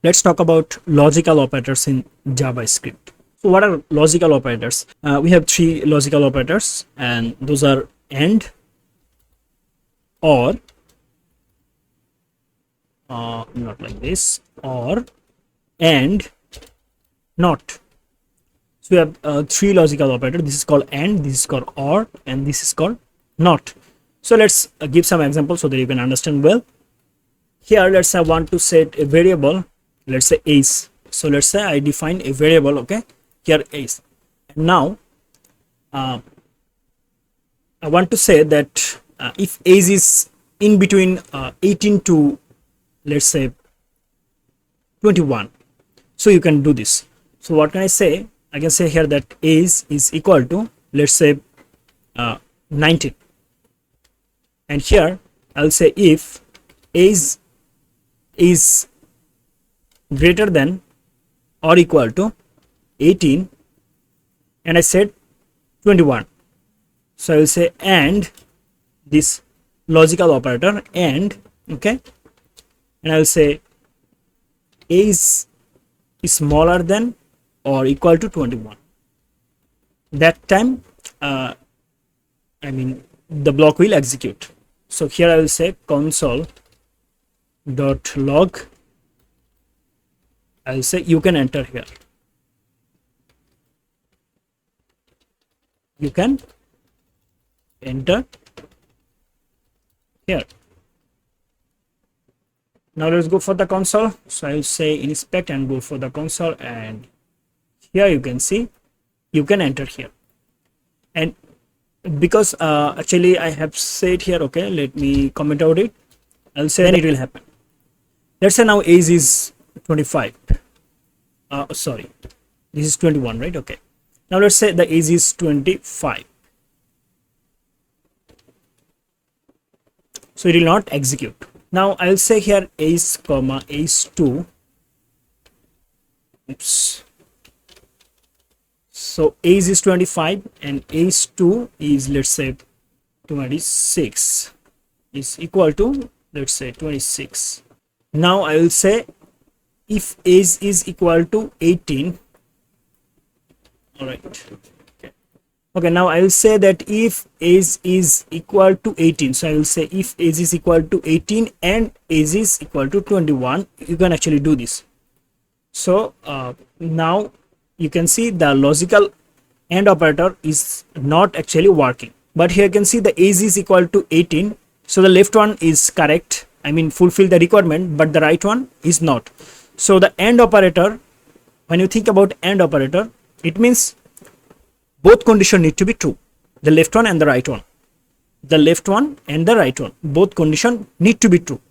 Let's talk about logical operators in JavaScript. So what are logical operators? We have three logical operators, and those are AND, OR, not like this, OR, and NOT. So we have three logical operators. This is called AND, this is called OR, and this is called NOT. So let's give some examples so that you can understand well. Here, let's say I want to set a variable, let's say age. So let's say I define a variable, okay, here age. Now I want to say that if age is in between 18 to, let's say, 21, so you can do this. So what can I say? I can say here that age is equal to, let's say, 19, and here I'll say if age is greater than or equal to 18, and I said 21, so I will say and this logical operator and, okay, and I will say age is smaller than or equal to 21. That time the block will execute. So here I will say console dot log. I will say you can enter here. You can enter here. Now let's go for the console. So I will say inspect and go for the console, and here you can see you can enter here. And because actually I have said here, okay, let me comment out it. I'll say then it will happen. Let's say now age is 25. Sorry, this is 21, right? Okay. Now let's say the age is 25. So it will not execute. Now I'll say here age comma age 2. Oops. So age is 25 and age 2 is, let's say, 26 is equal to, let's say, 26. Now I will say if age is equal to 18. All right. Okay, now I will say that if age is equal to 18, so I will say if age is equal to 18 and age is equal to 21, you can actually do this. So now you can see the logical AND operator is not actually working, but here you can see the age is equal to 18, so the left one is correct, I mean fulfill the requirement, but the right one is not. So the AND operator, when you think about AND operator, it means both conditions need to be true, the left one and the right one. The left one and the right one, both conditions need to be true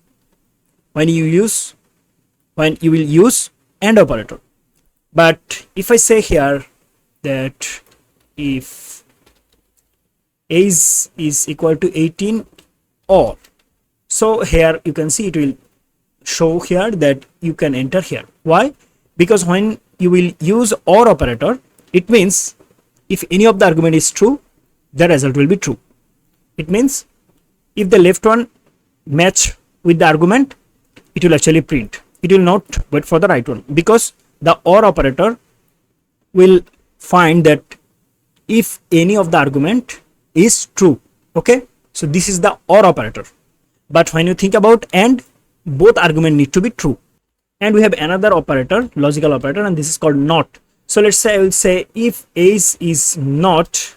when you will use AND operator. But if I say here that if age is equal to 18 or, so here you can see it will show here that you can enter here. Why? Because when you will use OR operator, it means if any of the argument is true, the result will be true. It means if the left one match with the argument, it will actually print. It will not wait for the right one, because the OR operator will find that if any of the argument is true. Okay, so this is the OR operator. But when you think about AND, both arguments need to be true. And we have another operator, logical operator, and this is called NOT. So let's say I will say if age is not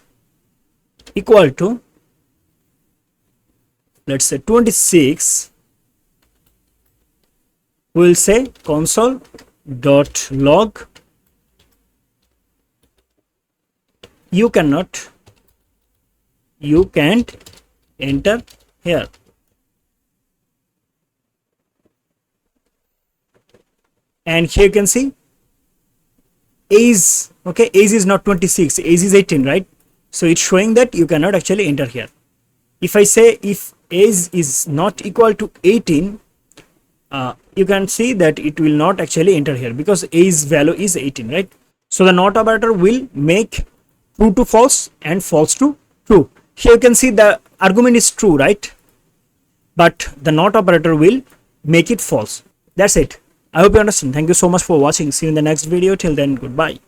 equal to, let's say, 26, we will say console dot log you can't enter here. And here you can see age, okay, age is not 26, age is 18, right? So it's showing that you cannot actually enter here. If I say if age is not equal to 18, you can see that it will not actually enter here because age value is 18, right? So the NOT operator will make true to false and false to true. Here you can see the argument is true, right? But the NOT operator will make it false. That's it. I hope you understand. Thank you so much for watching. See you in the next video. Till then, goodbye.